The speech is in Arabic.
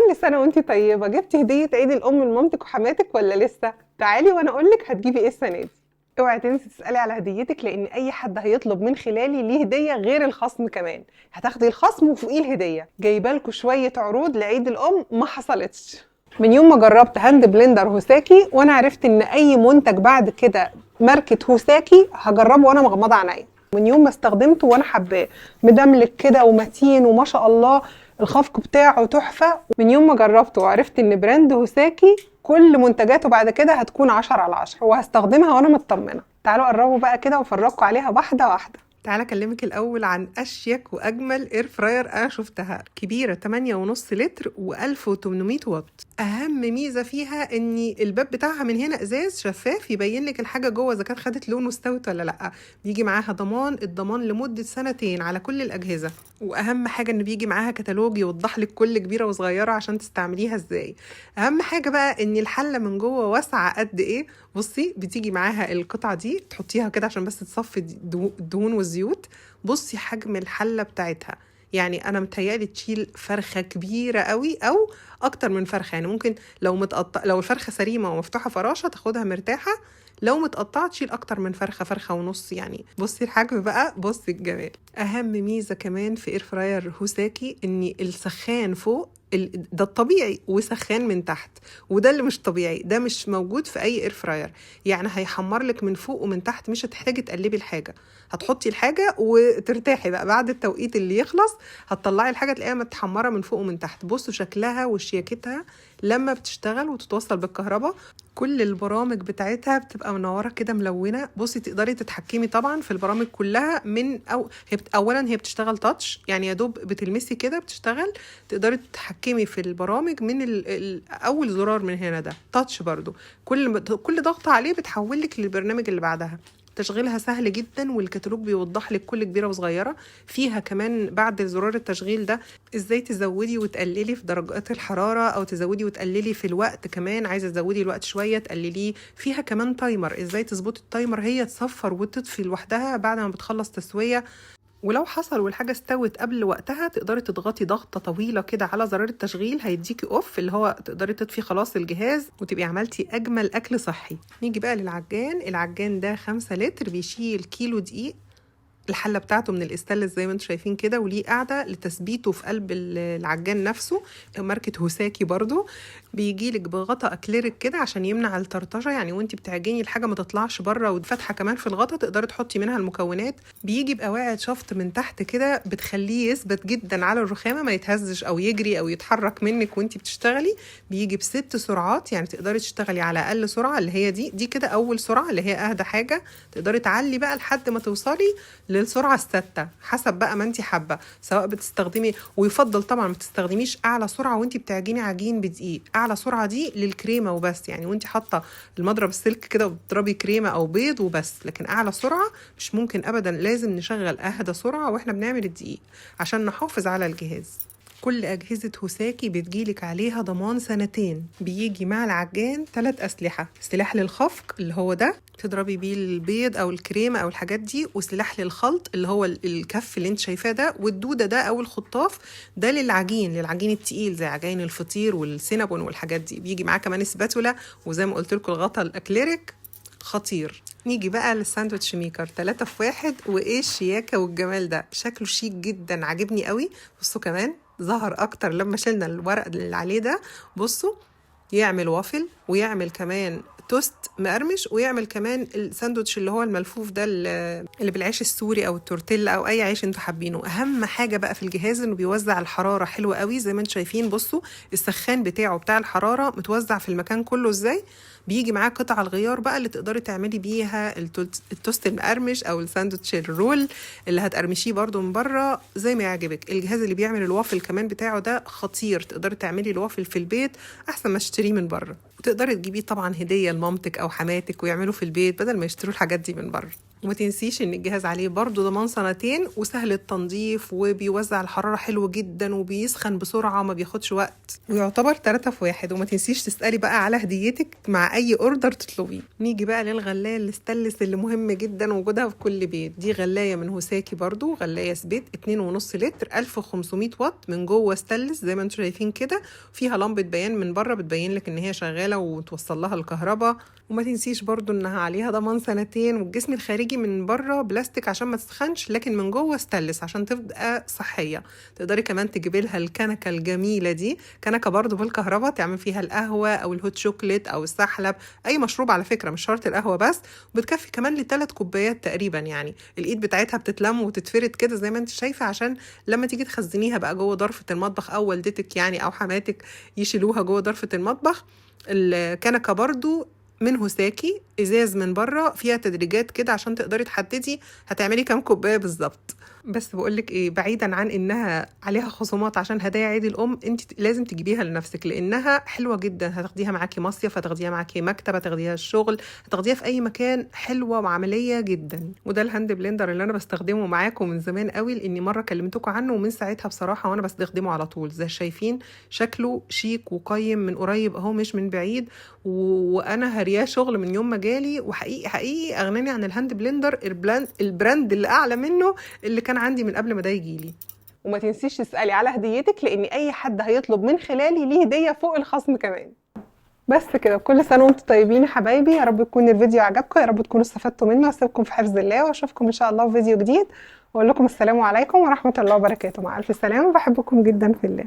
كل سنة وانتي طيبة. جبتي هدية عيد الأم لمامتك وحماتك ولا لسه؟ تعالي وانا اقولك هتجيبي ايه السنة دي. اوعي تنسي تسألي على هديتك، لان اي حد هيطلب من خلالي ليه هدية غير الخصم كمان. هتاخدي الخصم وفوقيه الهدية. جايبالكوا شوية عروض لعيد الأم ما حصلتش. من يوم ما جربت هاند بلندر هوساكي وانا عرفت ان اي منتج بعد كده ماركة هوساكي هجربه وانا مغمضة عينيا. من يوم ما استخدمته وانا حباه، مدملك كده ومتين وما شاء الله، الخفق بتاعه تحفة. من يوم ما جربته وعرفت ان براند هوساكي كل منتجاته بعد كده هتكون 10/10، وهستخدمها وانا مطمنة. تعالوا قربوا بقى كده وفرجكوا عليها واحدة واحدة. تعالى اكلمك الاول عن اشيك واجمل اير فراير انا شفتها. كبيره 8.5 لتر و1800 واط. اهم ميزه فيها ان الباب بتاعها من هنا ازاز شفاف يبين لك الحاجه جوه اذا كانت خدت لون واستوت ولا لا. بيجي معاها الضمان لمده 2 على كل الاجهزه. واهم حاجه ان بيجي معاها كتالوج يوضح لك كل كبيره وصغيره عشان تستعمليها ازاي. اهم حاجه بقى ان الحله من جوه واسعه قد ايه. بصي بتيجي معاها القطعه دي تحطيها كده عشان بس تصفي الدهون والزيوت. بصي حجم الحله بتاعتها، يعني انا متهيألي تشيل فرخه كبيره قوي او اكتر من فرخه. يعني ممكن لو الفرخه سليمه ومفتوحه فراشه تاخدها مرتاحه، لو متقطعه تشيل اكتر من فرخه ونص. يعني بصي الحجم بقى، بصي الجمال. اهم ميزه كمان في اير فراير هوساكي ان السخان فوق ده الطبيعي وسخان من تحت، وده اللي مش طبيعي، ده مش موجود في اي اير فراير. يعني هيحمر لك من فوق ومن تحت، مش هتحتاجي تقلبي الحاجه، هتحطي الحاجه وترتاحي بقى. بعد التوقيت اللي يخلص هتطلعي الحاجه تلاقيها متحمره من فوق ومن تحت. بصوا شكلها وشياكتها لما بتشتغل وتتوصل بالكهرباء. كل البرامج بتاعتها بتبقى منوره كده ملونه. بصي تقدري تتحكمي طبعا في البرامج كلها اولا هي بتشتغل تاتش، يعني يا دوب بتلمسي كده بتشتغل. تقدري تتحكمي في البرامج من اول زرار من هنا، ده تاتش برضو. كل ضغطه عليه بتحولك للبرنامج اللي بعدها. تشغيلها سهل جدا، والكتالوج بيوضح لك كل كبيره وصغيره. فيها كمان بعد زرار التشغيل ده ازاي تزودي وتقللي في درجات الحراره، او تزودي وتقللي في الوقت كمان. عايزه تزودي الوقت شويه تقلليه. فيها كمان تايمر، ازاي تظبطي التايمر، هي تصفر وتطفي لوحدها بعد ما بتخلص تسويه. ولو حصل والحاجة استوت قبل وقتها تقدري تضغطي ضغطة طويلة كده على زرار التشغيل، هيديكي اوف اللي هو تقدري تطفي خلاص الجهاز وتبقي عملتي اجمل اكل صحي. نيجي بقى للعجان. العجان ده 5 لتر بيشيل كيلو دقيق. الحله بتاعته من الاستانلس زي ما انتم شايفين كده، وليه قاعده لتثبيته في قلب العجان نفسه. ماركه هوساكي برضو. بيجيلك بغطاء اكليريك كده عشان يمنع الطرطشه، يعني وانت بتعجني الحاجه ما تطلعش بره. وفتحه كمان في الغطاء تقدري تحطي منها المكونات. بيجي بقواعد شفط من تحت كده بتخليه يثبت جدا على الرخامه، ما يتهزش او يجري او يتحرك منك وانت بتشتغلي. بيجي ب6 سرعات، يعني تقدري تشتغلي على اقل سرعه اللي هي دي كده اول سرعه اللي هي اهدى حاجه. تقدري تعلي بقى لحد ما توصلي للسرعه الثابته حسب بقى ما انت حابه، سواء بتستخدمي. ويفضل طبعا ما تستخدميش اعلى سرعه وانت بتعجني عجين بدقيق. اعلى سرعه دي للكريمه وبس، يعني وانت حاطه المضرب السلك كده وبتضربي كريمه او بيض وبس. لكن اعلى سرعه مش ممكن ابدا، لازم نشغل اهدى سرعه واحنا بنعمل الدقيق عشان نحافظ على الجهاز. كل أجهزة هوساكي بتجيلك عليها ضمان 2 بيجي مع العجان 3 أسلحة. سلاح للخفق اللي هو ده تضربي بيه البيض أو الكريمة أو الحاجات دي، وسلاح للخلط اللي هو الكف اللي انت شايفاه ده، والدودة ده أو الخطاف ده للعجين التقيل زي عجين الفطير والسينابون والحاجات دي. بيجي معاه كمان سباتولا، وزي ما قلت لكم الغطا الأكليريك خطير. نيجي بقى للساندوتش ميكر 3 في 1. وايه الشياكة والجمال ده، شكله شيك جدا عجبني قوي. بصوا كمان ظهر اكتر لما شلنا الورق اللي عليه ده. بصوا يعمل وافل، ويعمل كمان توست مقرمش، ويعمل كمان الساندوتش اللي هو الملفوف ده اللي بالعيش السوري او التورتيلا او اي عيش انتوا حابينه. اهم حاجه بقى في الجهاز انه بيوزع الحراره حلوه قوي زي ما انتم شايفين. بصوا السخان بتاع الحراره متوزع في المكان كله ازاي. بيجي معاه قطع الغيار بقى اللي تقدري تعملي بيها التوست المقرمش او الساندوتش الرول اللي هتقرمشيه برضو من بره زي ما يعجبك. الجهاز اللي بيعمل الوافل كمان بتاعه ده خطير، تقدري تعملي الوافل في البيت احسن ما تشتريه من بره. وتقدري تجيبيه طبعا هديه لمامتك او حماتك ويعملوا في البيت بدل ما يشتروا الحاجات دي من بره. وما تنسيش ان الجهاز عليه برضو ضمان سنتين وسهل التنظيف وبيوزع الحرارة حلو جدا وبيسخن بسرعة وما بياخدش وقت ويعتبر 3 في 1. وما تنسيش تسألي بقى على هديتك مع اي اوردر تطلبيه. نيجي بقى للغلاية الاستانلس اللي مهم جدا وجودها في كل بيت. دي غلاية من هوساكي برضو، غلاية سبيت 2.5 لتر 1500 واط، من جوه استانلس زي ما انتم شايفين كده، فيها لمبة بيان من بره بتبين لك ان هي شغالة وتوصل لها الكهرباء. وما تنسيش برضو انها عليها ضمان سنتين، والجسم الخارجي من بره بلاستيك عشان ما تسخنش، لكن من جوه استانلس عشان تبقى صحيه. تقدري كمان تجيبي لها الكنكه الجميله دي، كنكه برضو بالكهرباء تعمل فيها القهوه او الهوت شوكليت او السحلب، اي مشروب على فكره مش شرط القهوه بس. وبتكفي كمان ل3 كوبايات تقريبا، يعني الايد بتاعتها بتتلم وتتفرد كده زي ما انت شايفه، عشان لما تيجي تخزنيها بقى جوه ضرفه المطبخ او والدتك يعني او حماتك يشيلوها جوه ضرفه المطبخ. الكنكه برضو من هوساكي، ازاز من بره، فيها تدريجات كده عشان تقدري تحددي هتعملي كام كوبايه بالظبط. بس بقولك ايه، بعيدا عن انها عليها خصومات عشان هدايا عيد الام، انت لازم تجيبيها لنفسك لانها حلوه جدا. هتاخديها معاكي مصيف، هتاخديها معاكي مكتب، هتاخديها الشغل، هتاخديها في اي مكان، حلوه وعمليه جدا. وده الهاند بلندر اللي انا بستخدمه معاكم من زمان قوي، لاني مره كلمتكم عنه ومن ساعتها بصراحه وانا بستخدمه على طول. زي شايفين شكله شيك وقيم من قريب اهو مش من بعيد، وانا هرياه شغل من يوم ما جالي، وحقيقي حقيقي اغناني عن الهاند بلندر البراند اللي اعلى منه اللي كان عندي من قبل ما ده يجيلي. وما تنسيش تسألي على هديتك، لان اي حد هيطلب من خلالي ليه هدية فوق الخصم كمان. بس كده، كل سنة وانتم طيبين يا حبايبي. يا رب يكون الفيديو عجبكم، يا رب تكونوا استفدتوا منه. واسيبكم في حفظ الله، واشوفكم ان شاء الله في فيديو جديد، واقول لكم السلام عليكم ورحمة الله وبركاته. مع الف سلامة، بحبكم جدا في الله.